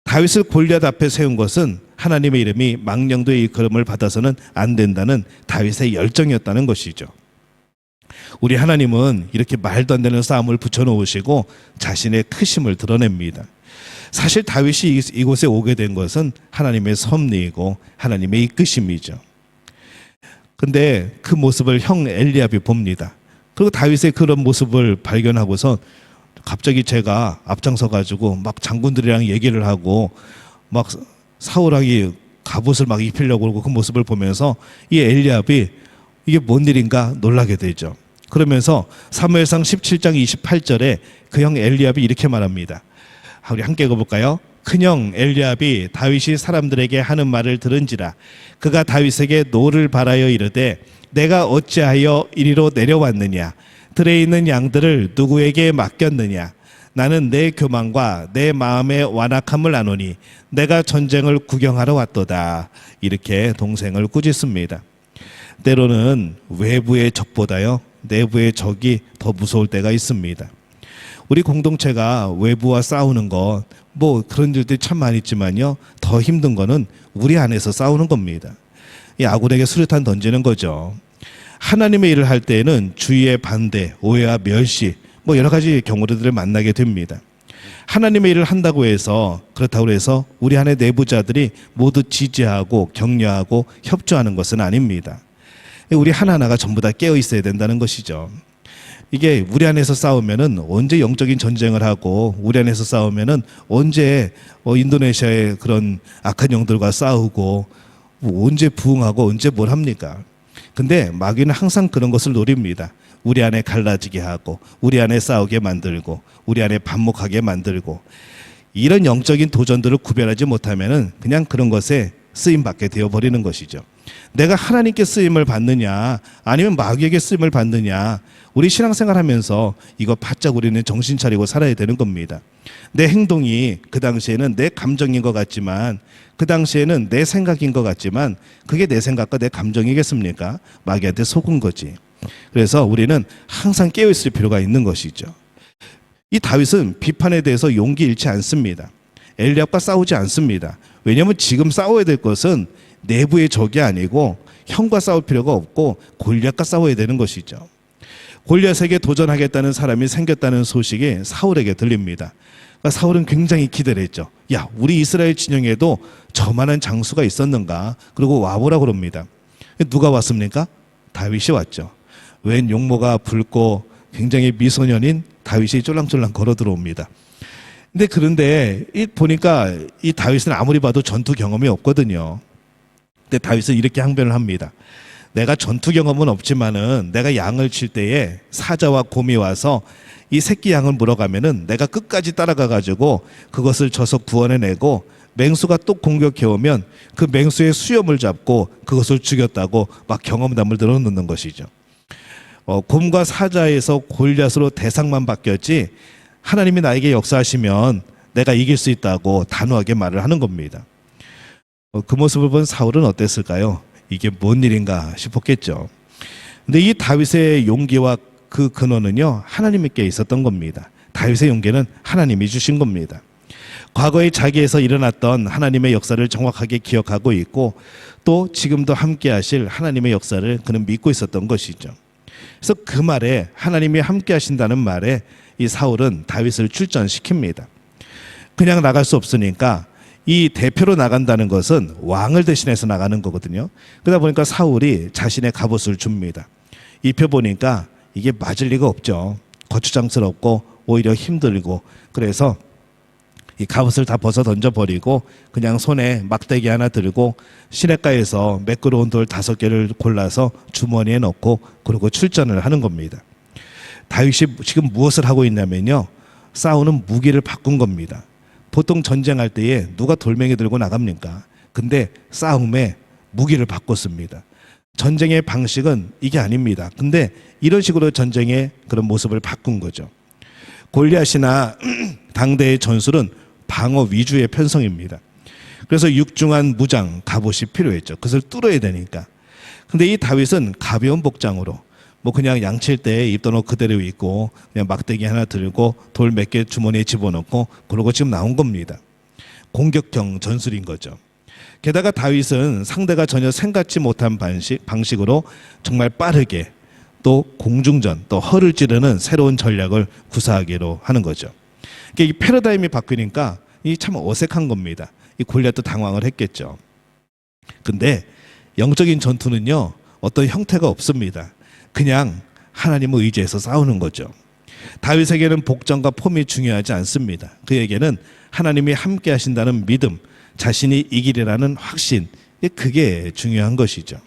다윗을 골리앗 앞에 세운 것은 하나님의 이름이 망령도의 일컬음을 받아서는 안 된다는 다윗의 열정이었다는 것이죠. 우리 하나님은 이렇게 말도 안 되는 싸움을 붙여놓으시고 자신의 크심을 드러냅니다. 사실 다윗이 이곳에 오게 된 것은 하나님의 섭리이고 하나님의 이끄심이죠. 근데 그 모습을 형 엘리압이 봅니다. 그리고 다윗의 그런 모습을 발견하고서 갑자기 제가 앞장서 가지고 막 장군들이랑 얘기를 하고 막 사울왕이 갑옷을 막 입히려고 그러고 그 모습을 보면서 이 엘리압이 이게 뭔 일인가 놀라게 되죠. 그러면서 사무엘상 17장 28절에 그 형 엘리압이 이렇게 말합니다. 우리 함께 읽어볼까요? 큰형 엘리압이 다윗이 사람들에게 하는 말을 들은지라 그가 다윗에게 노를 바라여 이르되 내가 어찌하여 이리로 내려왔느냐 들에 있는 양들을 누구에게 맡겼느냐 나는 내 교만과 내 마음의 완악함을 아노니 내가 전쟁을 구경하러 왔도다. 이렇게 동생을 꾸짖습니다. 때로는 외부의 적보다요 내부의 적이 더 무서울 때가 있습니다. 우리 공동체가 외부와 싸우는 것 뭐 그런 일들이 참 많이 있지만요 더 힘든 거는 우리 안에서 싸우는 겁니다. 이 아군에게 수류탄 던지는 거죠. 하나님의 일을 할 때에는 주위의 반대, 오해와 멸시 뭐 여러 가지 경우들을 만나게 됩니다. 하나님의 일을 한다고 해서 그렇다고 해서 우리 안에 내부자들이 모두 지지하고 격려하고 협조하는 것은 아닙니다. 우리 하나하나가 전부 다 깨어 있어야 된다는 것이죠. 이게 우리 안에서 싸우면은 언제 영적인 전쟁을 하고 우리 안에서 싸우면은 언제 인도네시아의 그런 악한 영들과 싸우고 언제 부흥하고 언제 뭘 합니까? 근데 마귀는 항상 그런 것을 노립니다. 우리 안에 갈라지게 하고 우리 안에 싸우게 만들고 우리 안에 반목하게 만들고 이런 영적인 도전들을 구별하지 못하면은 그냥 그런 것에 쓰임받게 되어버리는 것이죠. 내가 하나님께 쓰임을 받느냐 아니면 마귀에게 쓰임을 받느냐 우리 신앙생활 하면서 이거 바짝 우리는 정신 차리고 살아야 되는 겁니다. 내 행동이 그 당시에는 내 감정인 것 같지만 그 당시에는 내 생각인 것 같지만 그게 내 생각과 내 감정이겠습니까? 마귀한테 속은 거지. 그래서 우리는 항상 깨어있을 필요가 있는 것이죠. 이 다윗은 비판에 대해서 용기 잃지 않습니다. 엘리압과 싸우지 않습니다. 왜냐하면 지금 싸워야 될 것은 내부의 적이 아니고 형과 싸울 필요가 없고 골리앗과 싸워야 되는 것이죠. 골리앗에게 도전하겠다는 사람이 생겼다는 소식이 사울에게 들립니다. 그러니까 사울은 굉장히 기대를 했죠. 야, 우리 이스라엘 진영에도 저만한 장수가 있었는가? 그리고 와보라 그럽니다. 누가 왔습니까? 다윗이 왔죠. 웬 용모가 붉고 굉장히 미소년인 다윗이 쫄랑쫄랑 걸어 들어옵니다. 그런데 보니까 이 다윗은 아무리 봐도 전투 경험이 없거든요. 근데 다윗은 이렇게 항변을 합니다. 내가 전투 경험은 없지만은 내가 양을 칠 때에 사자와 곰이 와서 이 새끼 양을 물어가면은 내가 끝까지 따라가 가지고 그것을 져서 구원해내고 맹수가 또 공격해 오면 그 맹수의 수염을 잡고 그것을 죽였다고 막 경험담을 늘어놓는 것이죠. 곰과 사자에서 골리앗으로 대상만 바뀌었지 하나님이 나에게 역사하시면 내가 이길 수 있다고 단호하게 말을 하는 겁니다. 그 모습을 본 사울은 어땠을까요? 이게 뭔 일인가 싶었겠죠. 근데 이 다윗의 용기와 그 근원은요 하나님께 있었던 겁니다. 다윗의 용기는 하나님이 주신 겁니다. 과거에 자기에서 일어났던 하나님의 역사를 정확하게 기억하고 있고 또 지금도 함께 하실 하나님의 역사를 그는 믿고 있었던 것이죠. 그래서 그 말에 하나님이 함께 하신다는 말에 이 사울은 다윗을 출전시킵니다. 그냥 나갈 수 없으니까 이 대표로 나간다는 것은 왕을 대신해서 나가는 거거든요. 그러다 보니까 사울이 자신의 갑옷을 줍니다. 입혀보니까 이게 맞을 리가 없죠. 거추장스럽고 오히려 힘들고, 그래서 이 갑옷을 다 벗어 던져버리고 그냥 손에 막대기 하나 들고 시냇가에서 매끄러운 돌 5개를 골라서 주머니에 넣고 그러고 출전을 하는 겁니다. 다윗이 지금 무엇을 하고 있냐면요, 싸우는 무기를 바꾼 겁니다. 보통 전쟁할 때에 누가 돌멩이 들고 나갑니까? 근데 싸움에 무기를 바꿨습니다. 전쟁의 방식은 이게 아닙니다. 근데 이런 식으로 전쟁의 그런 모습을 바꾼 거죠. 골리앗이나 당대의 전술은 방어 위주의 편성입니다. 그래서 육중한 무장, 갑옷이 필요했죠. 그것을 뚫어야 되니까. 근데 이 다윗은 가벼운 복장으로 뭐 그냥 양칠 때 입던 옷 그대로 입고 그냥 막대기 하나 들고 돌 몇 개 주머니에 집어넣고 그러고 지금 나온 겁니다. 공격형 전술인 거죠. 게다가 다윗은 상대가 전혀 생각지 못한 방식으로 정말 빠르게 또 공중전, 또 허를 찌르는 새로운 전략을 구사하기로 하는 거죠. 이 패러다임이 바뀌니까 이 참 어색한 겁니다. 이 골리앗도 당황을 했겠죠. 근데 영적인 전투는요, 어떤 형태가 없습니다. 그냥 하나님을 의지해서 싸우는 거죠. 다윗에게는 복장과 폼이 중요하지 않습니다. 그에게는 하나님이 함께 하신다는 믿음, 자신이 이기리라는 확신, 그게 중요한 것이죠.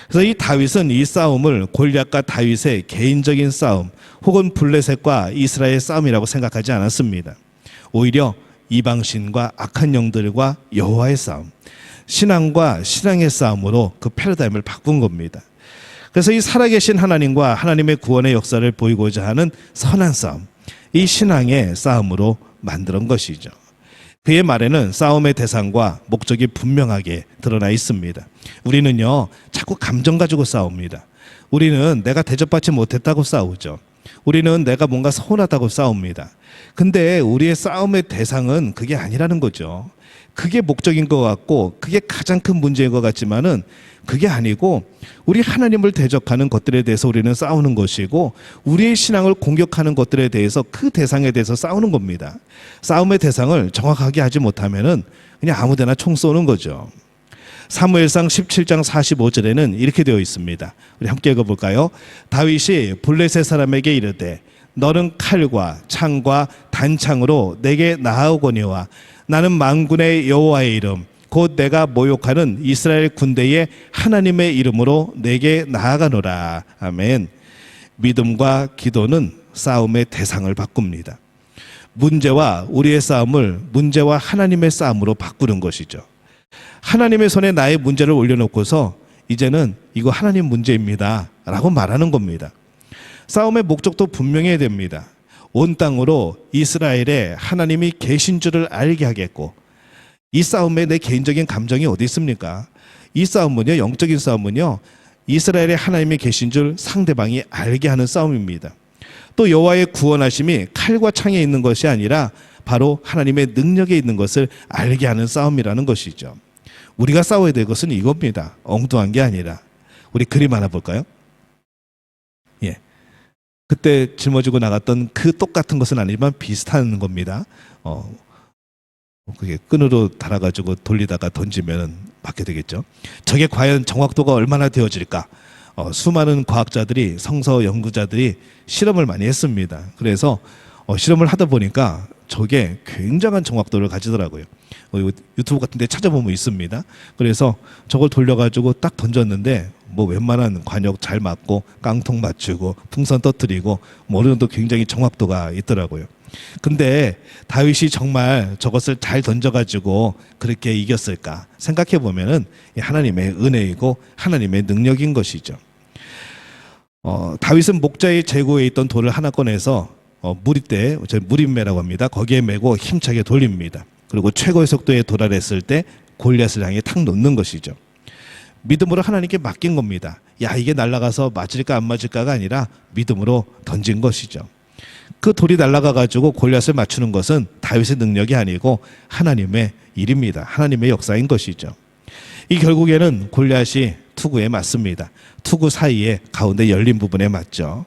그래서 이 다윗은 이 싸움을 골리앗과 다윗의 개인적인 싸움 혹은 블레셋과 이스라엘의 싸움이라고 생각하지 않았습니다. 오히려 이방신과 악한 영들과 여호와의 싸움, 신앙과 신앙의 싸움으로 그 패러다임을 바꾼 겁니다. 그래서 이 살아계신 하나님과 하나님의 구원의 역사를 보이고자 하는 선한 싸움, 이 신앙의 싸움으로 만든 것이죠. 그의 말에는 싸움의 대상과 목적이 분명하게 드러나 있습니다. 우리는요, 자꾸 감정 가지고 싸웁니다. 우리는 내가 대접받지 못했다고 싸우죠. 우리는 내가 뭔가 서운하다고 싸웁니다. 근데 우리의 싸움의 대상은 그게 아니라는 거죠. 그게 목적인 것 같고 그게 가장 큰 문제인 것 같지만은 그게 아니고, 우리 하나님을 대적하는 것들에 대해서 우리는 싸우는 것이고 우리의 신앙을 공격하는 것들에 대해서 그 대상에 대해서 싸우는 겁니다. 싸움의 대상을 정확하게 하지 못하면은 그냥 아무데나 총 쏘는 거죠. 사무엘상 17장 45절에는 이렇게 되어 있습니다. 우리 함께 읽어볼까요? 다윗이 블레셋 사람에게 이르되 너는 칼과 창과 단창으로 내게 나아오거니와 나는 만군의 여호와의 이름 곧 내가 모욕하는 이스라엘 군대의 하나님의 이름으로 내게 나아가노라. 아멘. 믿음과 기도는 싸움의 대상을 바꿉니다. 문제와 우리의 싸움을 문제와 하나님의 싸움으로 바꾸는 것이죠. 하나님의 손에 나의 문제를 올려놓고서 이제는 이거 하나님 문제입니다 라고 말하는 겁니다. 싸움의 목적도 분명해야 됩니다. 온 땅으로 이스라엘에 하나님이 계신 줄을 알게 하겠고, 이 싸움에 내 개인적인 감정이 어디 있습니까? 이 싸움은요, 영적인 싸움은요, 이스라엘에 하나님이 계신 줄 상대방이 알게 하는 싸움입니다. 또 여호와의 구원하심이 칼과 창에 있는 것이 아니라 바로 하나님의 능력에 있는 것을 알게 하는 싸움이라는 것이죠. 우리가 싸워야 될 것은 이겁니다. 엉뚱한 게 아니라. 우리 그림 하나 볼까요? 예. 그때 짊어지고 나갔던 그 똑같은 것은 아니지만 비슷한 겁니다. 그게 끈으로 달아가지고 돌리다가 던지면 맞게 되겠죠. 저게 과연 정확도가 얼마나 되어질까? 수많은 과학자들이, 성서 연구자들이 실험을 많이 했습니다. 그래서 실험을 하다 보니까 저게 굉장한 정확도를 가지더라고요. 유튜브 같은 데 찾아보면 있습니다. 그래서 저걸 돌려가지고 딱 던졌는데 뭐 웬만한 관역 잘 맞고 깡통 맞추고 풍선 터뜨리고 뭐 어느 정도 굉장히 정확도가 있더라고요. 근데 다윗이 정말 저것을 잘 던져가지고 그렇게 이겼을까 생각해 보면은 하나님의 은혜이고 하나님의 능력인 것이죠. 다윗은 목자의 제고에 있던 돌을 하나 꺼내서 무리대, 무림매라고 합니다. 거기에 메고 힘차게 돌립니다. 그리고 최고의 속도에 도달했을 때 골리앗을 향해 탁 놓는 것이죠. 믿음으로 하나님께 맡긴 겁니다. 야, 이게 날아가서 맞을까 안 맞을까가 아니라 믿음으로 던진 것이죠. 그 돌이 날아가가지고 골리앗을 맞추는 것은 다윗의 능력이 아니고 하나님의 일입니다. 하나님의 역사인 것이죠. 이 결국에는 골리앗이 투구에 맞습니다. 투구 사이에 가운데 열린 부분에 맞죠.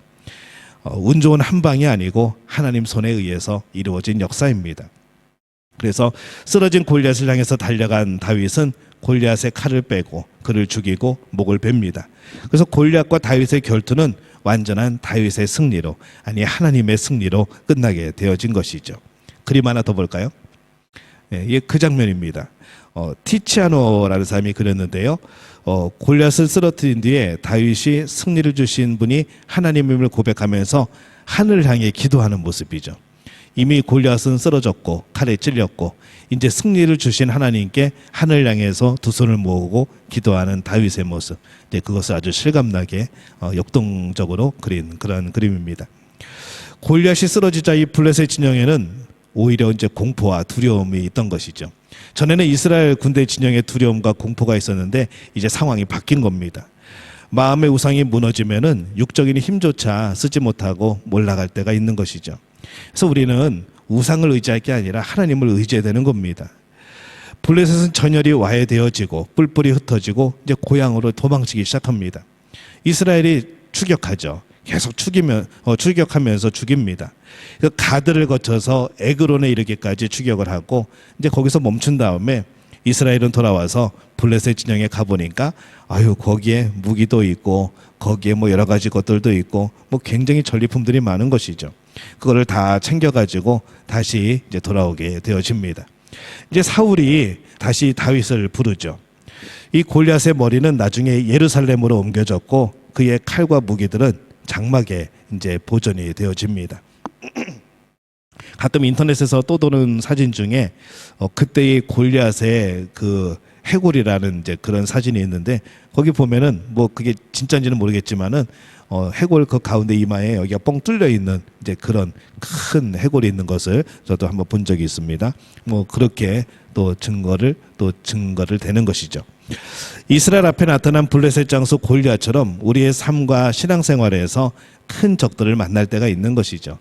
운 좋은 한 방이 아니고 하나님 손에 의해서 이루어진 역사입니다. 그래서 쓰러진 골리앗을 향해서 달려간 다윗은 골리앗의 칼을 빼고 그를 죽이고 목을 베입니다. 그래서 골리앗과 다윗의 결투는 완전한 다윗의 승리로, 아니 하나님의 승리로 끝나게 되어진 것이죠. 그림 하나 더 볼까요? 이게 그 장면입니다. 티치아노라는 사람이 그렸는데요. 골리앗을 쓰러뜨린 뒤에 다윗이 승리를 주신 분이 하나님임을 고백하면서 하늘을 향해 기도하는 모습이죠. 이미 골리앗은 쓰러졌고 칼에 찔렸고 이제 승리를 주신 하나님께 하늘을 향해서 두 손을 모으고 기도하는 다윗의 모습, 이제 그것을 아주 실감나게 역동적으로 그린 그런 그림입니다. 골리앗이 쓰러지자 이 블레셋 진영에는 오히려 이제 공포와 두려움이 있던 것이죠. 전에는 이스라엘 군대 진영에 두려움과 공포가 있었는데 이제 상황이 바뀐 겁니다. 마음의 우상이 무너지면은 육적인 힘조차 쓰지 못하고 몰락할 때가 있는 것이죠. 그래서 우리는 우상을 의지할 게 아니라 하나님을 의지해야 되는 겁니다. 블레셋은 전열이 와해되어지고 뿔뿔이 흩어지고 이제 고향으로 도망치기 시작합니다. 이스라엘이 추격하죠. 계속 추격하면서 죽입니다. 가드를 거쳐서 에그론에 이르기까지 추격을 하고 이제 거기서 멈춘 다음에 이스라엘은 돌아와서 블레셋 진영에 가보니까 거기에 무기도 있고 거기에 뭐 여러 가지 것들도 있고 뭐 굉장히 전리품들이 많은 것이죠. 그거를 다 챙겨가지고 다시 이제 돌아오게 되어집니다. 이제 사울이 다시 다윗을 부르죠. 이 골리앗의 머리는 나중에 예루살렘으로 옮겨졌고 그의 칼과 무기들은 장막에 이제 보존이 되어집니다. 가끔 인터넷에서 떠도는 사진 중에 그때의 골리앗의 그 해골이라는 이제 그런 사진이 있는데 거기 보면은 뭐 그게 진짜인지는 모르겠지만은 해골 그 가운데 이마에 여기가 뻥 뚫려 있는 이제 그런 큰 해골이 있는 것을 저도 한번 본 적이 있습니다. 뭐 그렇게 또 증거를 대는 것이죠. 이스라엘 앞에 나타난 블레셋 장수 골리앗처럼 우리의 삶과 신앙생활에서 큰 적들을 만날 때가 있는 것이죠.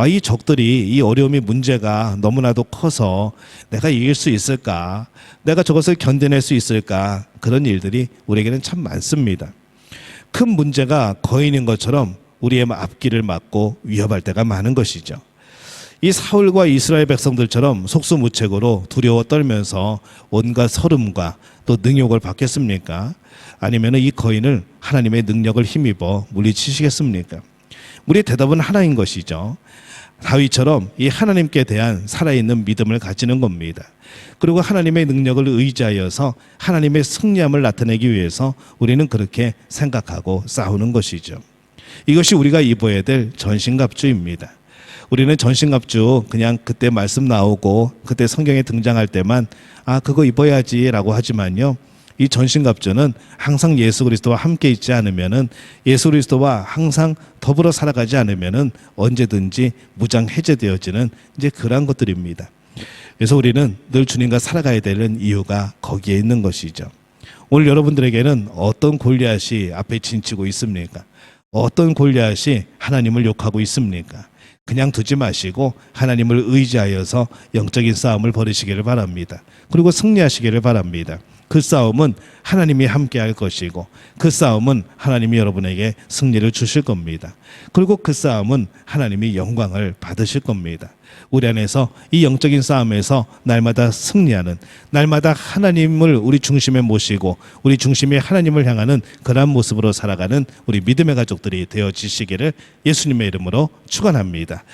이 적들이, 이 어려움이 문제가 너무나도 커서 내가 이길 수 있을까? 내가 저것을 견뎌낼 수 있을까? 그런 일들이 우리에게는 참 많습니다. 큰 문제가 거인인 것처럼 우리의 앞길을 막고 위협할 때가 많은 것이죠. 이 사울과 이스라엘 백성들처럼 속수무책으로 두려워 떨면서 온갖 서름과 또 능욕을 받겠습니까? 아니면 이 거인을 하나님의 능력을 힘입어 물리치시겠습니까? 우리의 대답은 하나인 것이죠. 다윗처럼 이 하나님께 대한 살아있는 믿음을 가지는 겁니다. 그리고 하나님의 능력을 의지하여서 하나님의 승리함을 나타내기 위해서 우리는 그렇게 생각하고 싸우는 것이죠. 이것이 우리가 입어야 될 전신갑주입니다. 우리는 전신갑주 그냥 그때 말씀 나오고 그때 성경에 등장할 때만 그거 입어야지라고 하지만요. 이 전신갑주는 항상 예수 그리스도와 함께 있지 않으면은, 예수 그리스도와 항상 더불어 살아가지 않으면은 언제든지 무장 해제되어지는 이제 그러한 것들입니다. 그래서 우리는 늘 주님과 살아가야 되는 이유가 거기에 있는 것이죠. 오늘 여러분들에게는 어떤 골리앗이 앞에 진치고 있습니까? 어떤 골리앗이 하나님을 욕하고 있습니까? 그냥 두지 마시고 하나님을 의지하여서 영적인 싸움을 벌이시기를 바랍니다. 그리고 승리하시기를 바랍니다. 그 싸움은 하나님이 함께 할 것이고 그 싸움은 하나님이 여러분에게 승리를 주실 겁니다. 그리고 그 싸움은 하나님이 영광을 받으실 겁니다. 우리 안에서 이 영적인 싸움에서 날마다 승리하는, 날마다 하나님을 우리 중심에 모시고 우리 중심이 하나님을 향하는 그러한 모습으로 살아가는 우리 믿음의 가족들이 되어지시기를 예수님의 이름으로 축원합니다.